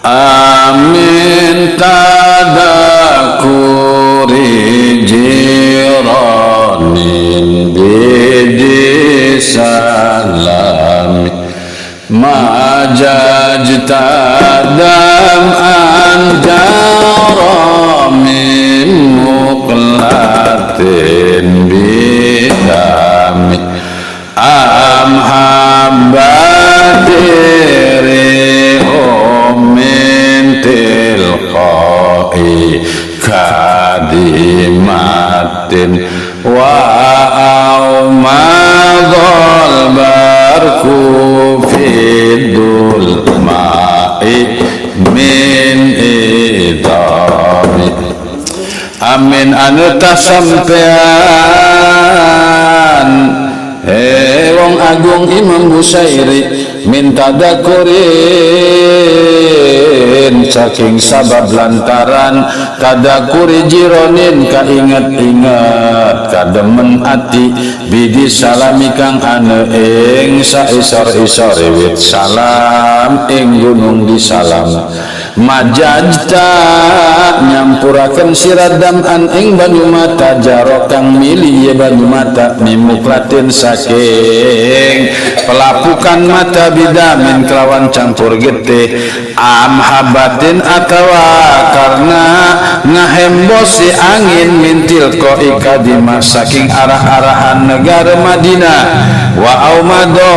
amin tadakuri jiranin bidi salami majajtadam anjara min muqlatin bidami am habadiri min tilqai kadimatin wa aumadol barku fidul ma'i min idami amin anu tasampean wong agung Imam Busairi minta dakurin saking sabab lantaran tadakuri jironin kaingat-ingat kademen ati bidi salami kang ane ing saisor-isor wit salam ing gunung di salam majajta nyampuraken siradam an ing banyu mata jaro kang mili ye banyu mata mimuklatin saking pelapukan mata bidamin kelawan campur getih am habatin atawa karena ngahembosi angin mintil ko ikadima saking arah-arahan negara Madinah wa aumado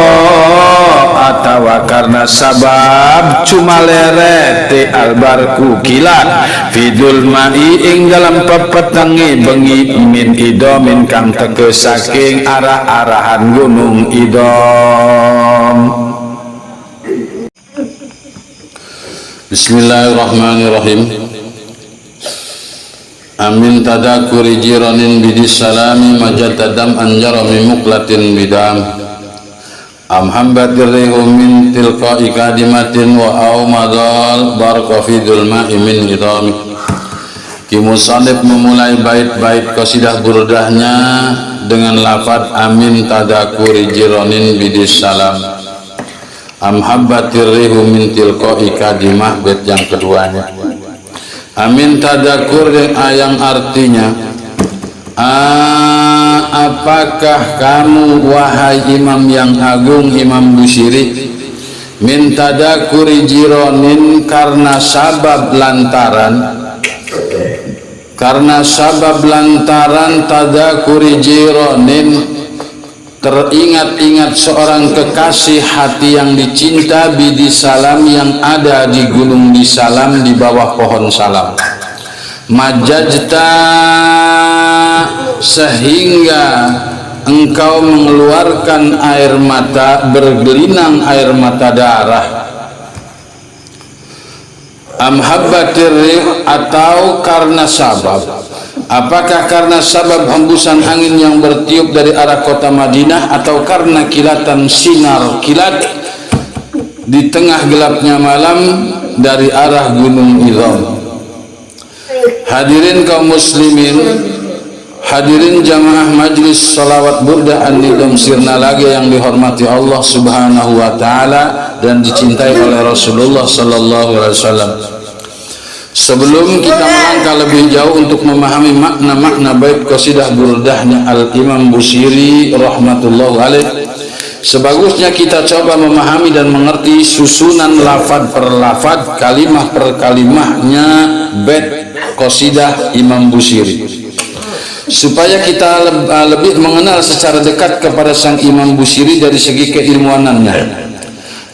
atawa karena sabab cuma lerete albarku kilat fidul ma'i ing dalam pepetangi bengi min idomin kang teke saking arah-arahan gunung idom. Bismillahirrahmanirrahim. Amin tadakuri jiranin bidis salami majatadam anjarami muklatin bidam am hambadirrihu min tilqa'i kadimatin wa aumadal barqa fidul ma'i min idami. Kimusannif memulai bait-bait qasidah burdahnya dengan lafaz amin tadakuri jiranin bidis salam am hambadirrihu min tilqa'i kadimah. Bait yang keduanya amin tadakur yang artinya apakah kamu wahai imam yang agung Imam Bushiri min tadakuri jironin karena sabab lantaran tadakuri jironin teringat-ingat seorang kekasih hati yang dicinta bidi salam yang ada di gunung di salam di bawah pohon salam majajta sehingga engkau mengeluarkan air mata bergelinang air mata darah am habbatirrih atau karena sabab. Apakah karena sabab hembusan angin yang bertiup dari arah kota Madinah atau karena kilatan sinar kilat di tengah gelapnya malam dari arah gunung Idham. Hadirin kaum muslimin, hadirin jamaah majlis salawat burdah an-nidam sirna lagi yang dihormati Allah subhanahu wa ta'ala dan dicintai oleh Rasulullah sallallahu alaihi wasallam. Sebelum kita melangkah lebih jauh untuk memahami makna-makna bait qasidah burdahnya Al-Imam Bushiri rahmatullah alaih, sebagusnya kita coba memahami dan mengerti susunan lafad per lafad, kalimah per kalimahnya bait qasidah Imam Bushiri, supaya kita lebih mengenal secara dekat kepada sang Imam Bushiri dari segi keilmuanannya.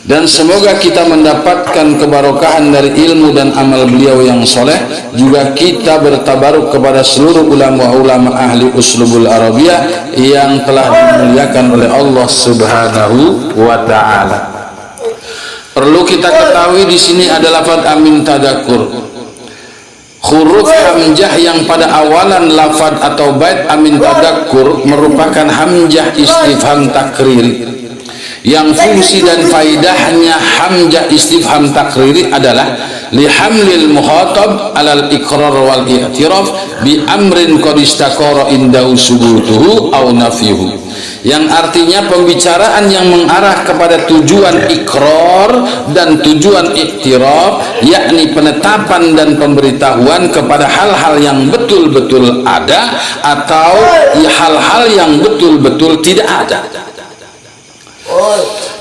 Dan semoga kita mendapatkan kebarokahan dari ilmu dan amal beliau yang soleh. Juga kita bertabaruk kepada seluruh ulama-ulama ahli uslubul arabiyah yang telah dimuliakan oleh Allah subhanahu wa ta'ala. Perlu kita ketahui di sini ada lafaz amin tadakur. Huruf hamzah yang pada awalan lafaz atau bait amin tadakur merupakan hamzah istifham takriri, yang fungsi dan faidahnya hamzah istifham takriri adalah lihamlil muhatab alal iqrar wal i'tiraf bi amrin qad istaqara indahu subutuhu aw nafihu, yang artinya pembicaraan yang mengarah kepada tujuan ikrar dan tujuan iktiraf, yakni penetapan dan pemberitahuan kepada hal-hal yang betul-betul ada atau hal-hal yang betul-betul tidak ada.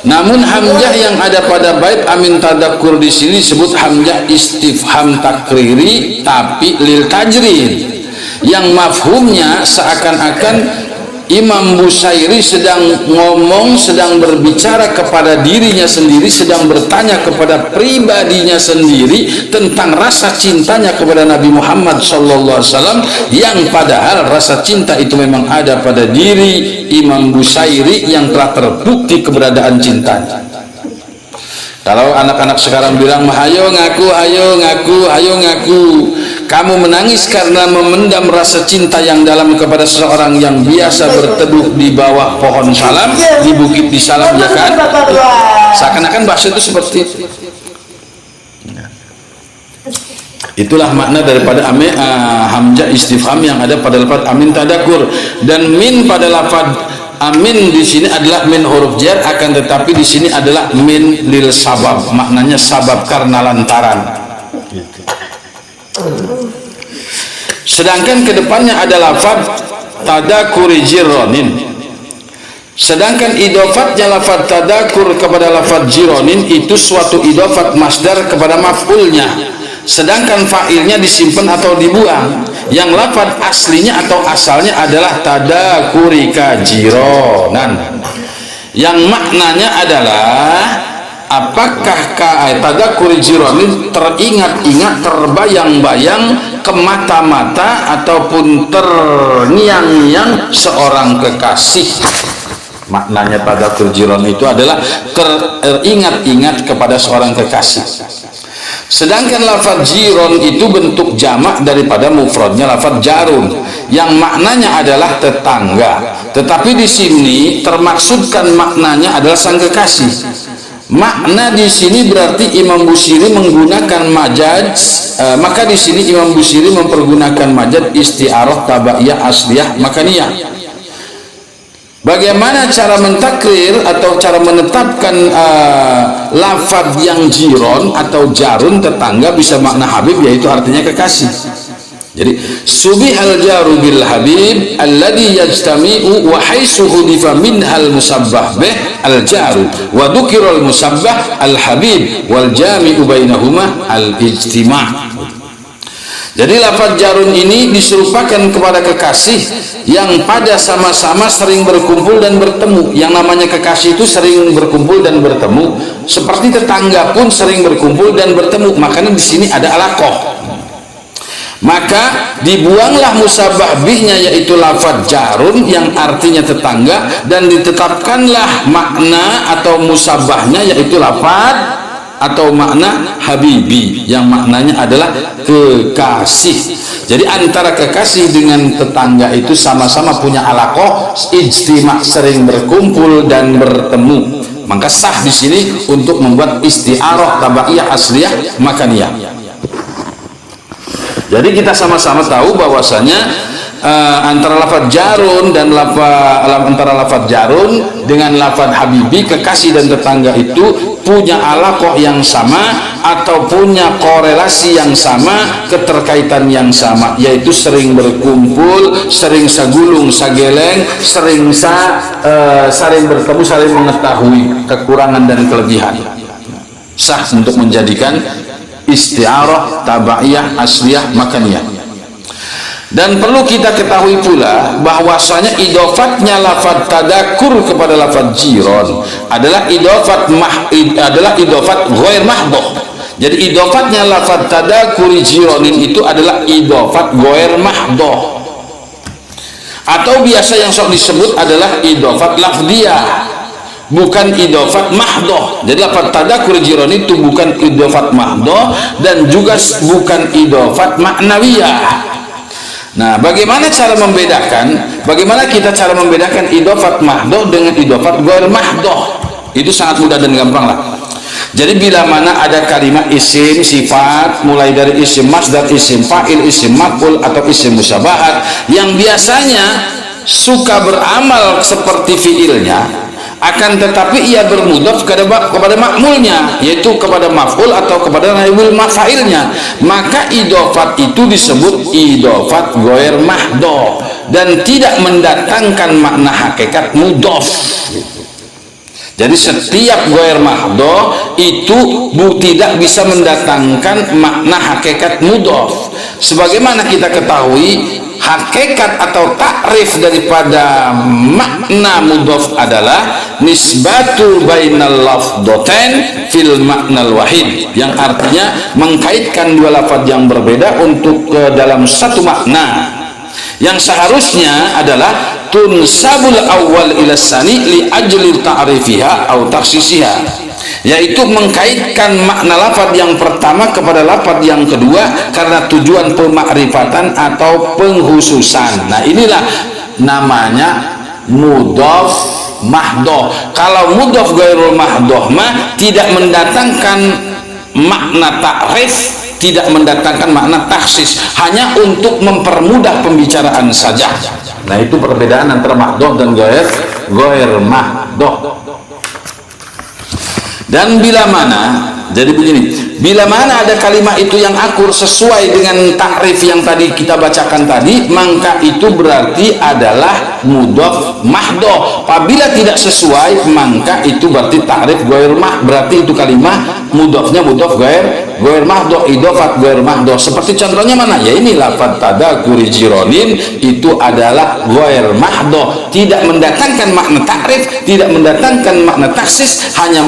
Namun hamzah yang ada pada bait amin tadakkur di sini disebut hamzah istifham takriri tapi lil tajrid, yang mafhumnya seakan-akan Imam Busairi sedang ngomong, sedang berbicara kepada dirinya sendiri, sedang bertanya kepada pribadinya sendiri tentang rasa cintanya kepada Nabi Muhammad SAW, yang padahal rasa cinta itu memang ada pada diri Imam Busairi yang telah terbukti keberadaan cintanya. Kalau anak-anak sekarang bilang, hayo ngaku, hayo ngaku, hayo ngaku, kamu menangis karena memendam rasa cinta yang dalam kepada seseorang yang biasa berteduh di bawah pohon salam di bukit di salam, ya kan? Seakan-akan bahasa itu seperti itu. Itulah makna daripada hamzah istifham yang ada pada lafaz amin tadakur. Dan min pada lafaz amin di sini adalah min huruf jar, akan tetapi di sini adalah min lil sabab, maknanya sabab karena lantaran. Sedangkan kedepannya ada lafaz tadakuri jironin. Sedangkan idofatnya lafaz tadakur kepada lafaz jironin itu suatu idofat masdar kepada maf'ulnya, sedangkan fa'ilnya disimpan atau dibuang. Yang lafaz aslinya atau asalnya adalah tadakurika jironan, yang maknanya adalah apakah tadakuri jironin teringat-ingat, terbayang-bayang ke mata-mata ataupun terngiang-ngiang seorang kekasih. Maknanya tadakur jiron itu adalah teringat-ingat kepada seorang kekasih. Sedangkan lafaz jiron itu bentuk jamak daripada mufradnya lafaz jarun, yang maknanya adalah tetangga. Tetapi di sini termaksudkan maknanya adalah sang kekasih. Makna di sini berarti Imam Busiri menggunakan majaz, maka di sini Imam Busiri mempergunakan majaz isti'arah tabaiyah asliyah makaniyah. Bagaimana cara mentakrir atau cara menetapkan lafaz yang jiron atau jarun tetangga bisa makna habib, yaitu artinya kekasih. Jadi subihal jaru bil habib alladhi yajtami'u wa haitsu hudifa minhal musabbah bih al jaru wa dhukiral musabbah al habib wal jami'u bainahuma al ijtima'. Jadi lafaz jarun ini diserupakan kepada kekasih yang pada sama-sama sering berkumpul dan bertemu. Yang namanya kekasih itu sering berkumpul dan bertemu, seperti tetangga pun sering berkumpul dan bertemu. Makanya di sini ada alaqah. Maka dibuanglah musabbah bihnya, yaitu lafaz jarun yang artinya tetangga, dan ditetapkanlah makna atau musabbahnya, yaitu lafaz atau makna habibi yang maknanya adalah kekasih. Jadi antara kekasih dengan tetangga itu sama-sama punya alaqah, ijtima', sering berkumpul dan bertemu. Maka sah di sini untuk membuat isti'arah tabaiyah asliyah makaniyah. Jadi kita sama-sama tahu bahwasanya antara lafaz jarun dan antara lafaz jarun dengan lafaz habibi, kekasih dan tetangga itu punya alaqah yang sama atau punya korelasi yang sama, keterkaitan yang sama, yaitu sering berkumpul, sering sagulung sageleng, sering bertemu, saling mengetahui kekurangan dan kelebihan. Sah untuk menjadikan isti'arah tabaiyah asliyah makaniyah. Dan perlu kita ketahui pula bahwasanya idofatnya lafaz tadakur kepada lafaz jiron adalah idofat ghair mahdhah. Jadi idofatnya lafaz tadakuri jironin itu adalah idofat ghair mahdhah, atau biasa yang sok disebut adalah idofat lafdiyah, bukan idofat mahdhah. Jadi lafaz tadakuri jiron itu bukan idofat mahdhah dan juga bukan idofat maknawiyah. Nah, bagaimana cara membedakan? Bagaimana kita cara membedakan idofat mahdhah dengan idofat ghair mahdhah? Itu sangat mudah dan gampang lah. Jadi bila mana ada kalimat isim sifat mulai dari isim masdar, isim fa'il, isim maf'ul atau isim musyabahat yang biasanya suka beramal seperti fiilnya, akan tetapi ia bermudhaf kepada makmulnya, yaitu kepada maf'ul atau kepada naibul maf'ilnya, maka idhofat itu disebut idhofat ghair mahdhah dan tidak mendatangkan makna hakikat mudhaf. Jadi setiap ghair mahdhah itu tidak bisa mendatangkan makna hakikat mudhaf. Sebagaimana kita ketahui, hakikat atau takrif daripada makna mudhaf adalah nisbatu bainal lafdhatain fil maknal wahid, yang artinya mengkaitkan dua lafaz yang berbeda untuk dalam satu makna, yang seharusnya adalah tunsabul awal ila sani li ajli ta'rifiha atau takhsisiha, yaitu mengkaitkan makna lafaz yang pertama kepada lafaz yang kedua karena tujuan pemakrifatan atau penghususan. Nah, inilah namanya mudhaf mahdhah. Kalau mudhaf ghairul mahdhah mah tidak mendatangkan makna takrif, tidak mendatangkan makna taksis, hanya untuk mempermudah pembicaraan saja. Nah, itu perbedaan antara mahdhah dan ghair mahdhah. Dan bila mana, jadi begini, bila mana ada kalimat itu yang akur sesuai dengan takrif yang tadi kita bacakan tadi, maka itu berarti adalah mudhaf mahdhah. Apabila tidak sesuai, maka itu berarti takrif ghair mahdhah, berarti itu kalimat mudhafnya mudhaf ghair mahdhah, idhofat ghair mahdhah. Seperti contohnya mana? Ya ini lafaz tadakuri jironin, itu adalah ghair mahdhah, tidak mendatangkan makna takrif, tidak mendatangkan makna taksis, hanya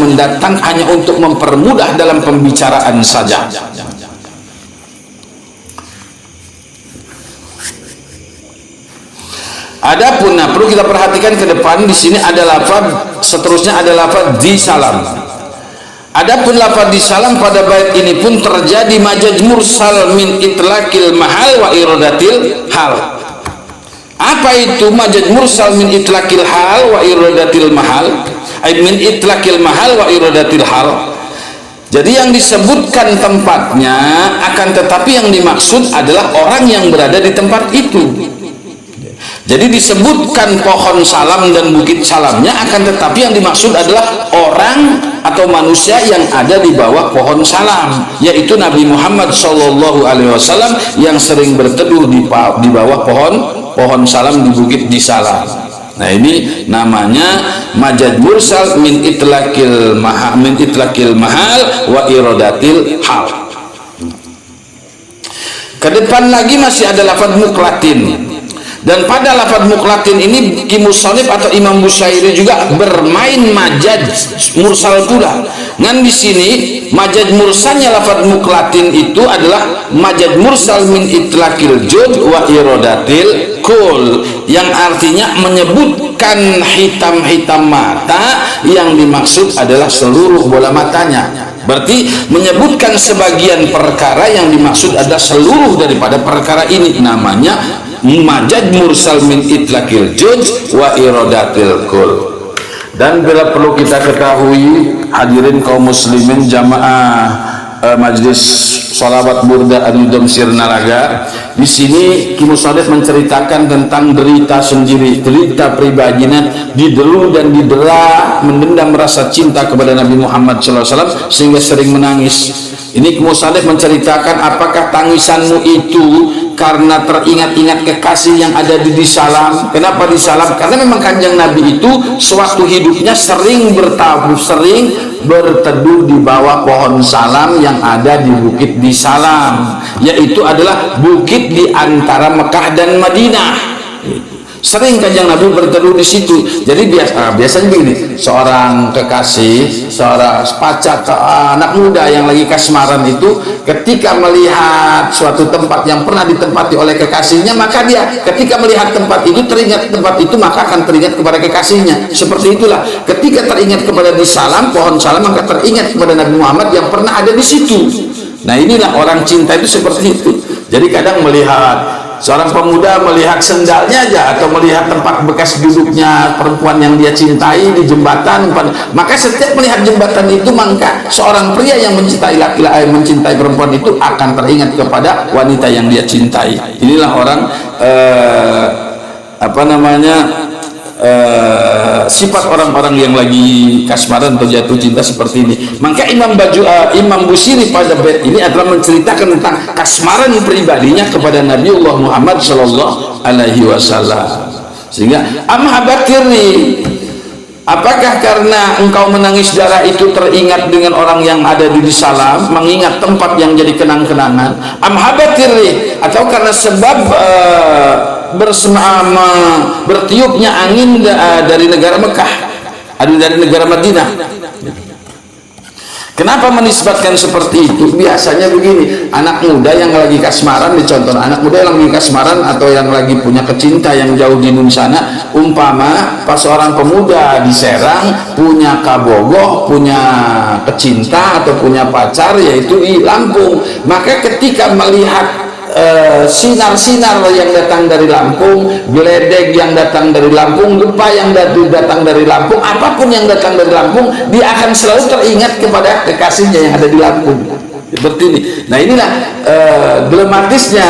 untuk mempermudah dalam pembicaraan saja. Adapun, nah, perlu kita perhatikan ke depan, di sini ada lafaz, seterusnya ada lafaz di salam. Adapun lafaz di salam pada bait ini pun terjadi majaz mursal min itlaqil mahal wa iradatil hal. Apa itu majaz mursal min itlaqil hal wa iradatil mahal? Min itlaqil mahal wa iradatil hal. Jadi yang disebutkan tempatnya, akan tetapi yang dimaksud adalah orang yang berada di tempat itu. Jadi disebutkan pohon salam dan bukit salamnya, akan tetapi yang dimaksud adalah orang atau manusia yang ada di bawah pohon salam, yaitu Nabi Muhammad SAW yang sering berteduh di bawah pohon salam di bukit di salam. Nah, ini namanya majaz mursal min itlaqil mahal wa iradatil hal. Ke depan lagi masih ada lafaz muklatin. Dan pada lafaz muklatin ini Musannif atau Imam Bushairi juga bermain majaz mursal pula. Ngan di sini majaz mursalnya lafaz muklatin itu adalah majaz mursal min itlaqil jud wa iradatil kul, yang artinya menyebutkan hitam-hitam mata, yang dimaksud adalah seluruh bola matanya. Berarti menyebutkan sebagian perkara, yang dimaksud adalah seluruh daripada perkara ini. Namanya majaz mursal min itlaqil juz wa iradatil kul. Dan bila perlu kita ketahui, hadirin kaum muslimin jamaah Majlis Shalawat Burda An-Nidham Sirnalaga, di sini Ki Musannif menceritakan tentang derita sendiri, derita pribadinya, didelu dan didera, mendendam rasa cinta kepada Nabi Muhammad SAW sehingga sering menangis. Ini Ki Musannif menceritakan, apakah tangisanmu itu karena teringat-ingat kekasih yang ada di salam? Kenapa di salam? Karena memang Kanjeng Nabi itu sewaktu hidupnya sering berteduh di bawah pohon salam yang ada di bukit di salam, yaitu adalah bukit di antara Mekah dan Madinah. Sering Kanjeng Nabi berteduh di situ. Jadi biasanya begini, seorang kekasih, seorang pacar, anak muda yang lagi kasmaran itu, ketika melihat suatu tempat yang pernah ditempati oleh kekasihnya, maka dia ketika melihat tempat itu, teringat tempat itu, maka akan teringat kepada kekasihnya. Seperti itulah, ketika teringat kepada di salam, pohon salam, maka teringat kepada Nabi Muhammad yang pernah ada di situ. Nah, inilah orang cinta itu seperti itu. Jadi kadang melihat Seorang pemuda melihat sendalnya aja atau melihat tempat bekas duduknya perempuan yang dia cintai di jembatan, maka setiap melihat jembatan itu, maka seorang pria yang mencintai laki-laki, mencintai perempuan itu akan teringat kepada wanita yang dia cintai. Inilah orang sifat orang-orang yang lagi kasmaran atau jatuh cinta seperti ini. Maka Imam Busiri pada bait ini adalah menceritakan tentang kasmaran pribadinya kepada Nabiullah Muhammad sallallahu alaihi wasallam. Sehingga amhabatirni, apakah karena engkau menangis darah itu teringat dengan orang yang ada di salam, mengingat tempat yang jadi kenang-kenangan? Amhabatirni, atau karena sebab bertiupnya angin dari negara Mekah, dari negara Madinah. Kenapa menisbatkan seperti itu? Biasanya begini, anak muda yang lagi kasmaran, dicontoh anak muda yang lagi kasmaran atau yang lagi punya kecinta yang jauh di sana, umpama pas seorang pemuda di Serang punya kabogoh, punya kecinta atau punya pacar yaitu di Lampung, maka ketika melihat sinar-sinar yang datang dari Lampung, geledek yang datang dari Lampung, gempa yang datang dari Lampung, apapun yang datang dari Lampung, dia akan selalu teringat kepada kekasihnya yang ada di Lampung. Seperti ini. Nah, inilah dilematisnya,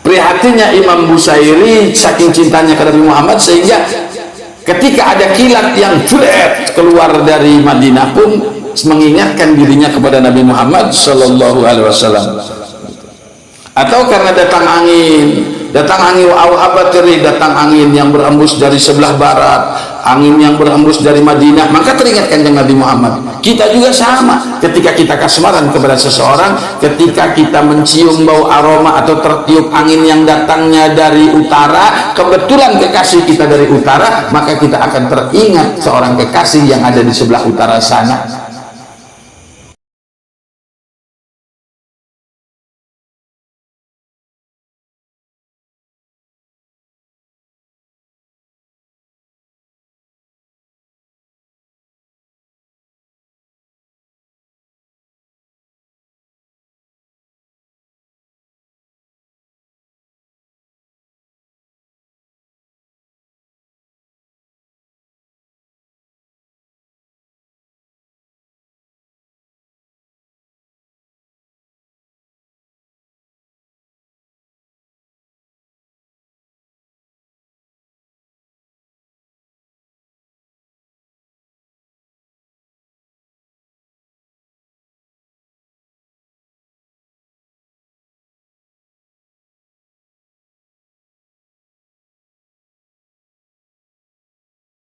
prihatinnya Imam Busiri saking cintanya kepada Nabi Muhammad, sehingga ketika ada kilat yang jret keluar dari Madinah pun mengingatkan dirinya kepada Nabi Muhammad sallallahu alaihi wasallam. Atau karena datang angin datang angin yang berhembus dari sebelah barat, angin yang berhembus dari Madinah, maka teringat kanjeng Nabi Muhammad. Kita juga sama, ketika kita kasmaran kepada seseorang, ketika kita mencium bau aroma atau tertiup angin yang datangnya dari utara, kebetulan kekasih kita dari utara, maka kita akan teringat seorang kekasih yang ada di sebelah utara sana.